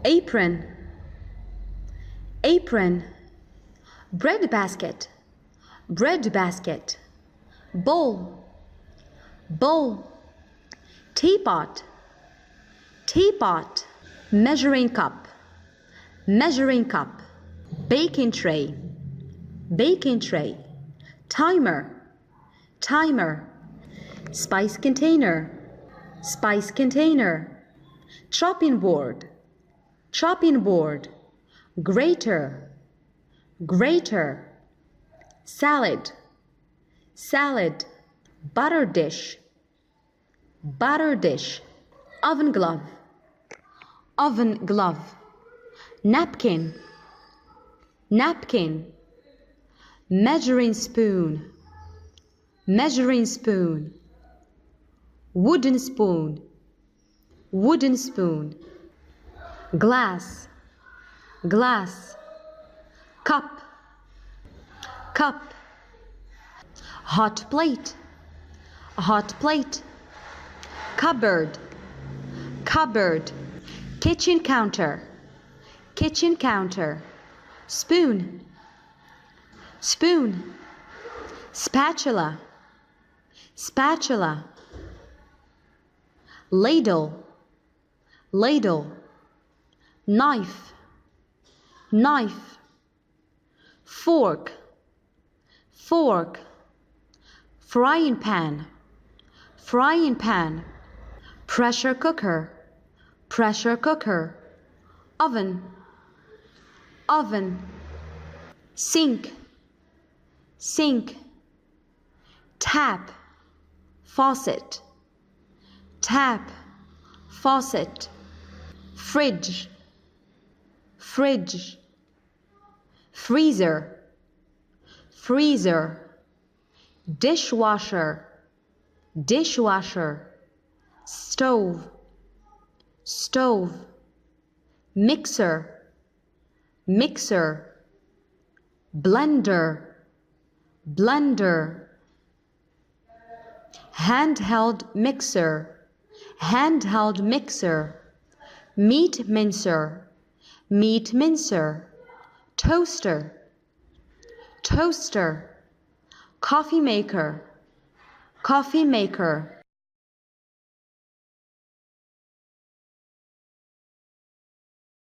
apron, apron, bread basket, bread basket, bowl, bowl, teapot, teapot, measuring cup, measuring cup, baking tray, baking tray, timer, timer, spice container, spice container, chopping board, chopping board, grater, grater, salad, salad, butter dish, butter dish, oven glove, oven glove, napkin, napkin, measuring spoon, measuring spoon, wooden spoon, wooden spoon, glass, glass, cup, cup, hot plate, hot plate, cupboard, cupboard, kitchen counter, kitchen counter, spoon, spoon, spatula, spatula, ladle, ladle, knife, knife, fork, fork, frying pan, frying pan, pressure cooker, pressure cooker, oven, oven, sink, sink, tap, faucet, tap, faucet, fridge, fridge, freezer, freezer, dishwasher, dishwasher, stove, stove, mixer, mixer, blender, blender, handheld mixer, handheld mixer, meat mincer, meat mincer, toaster, toaster, coffee maker, coffee maker,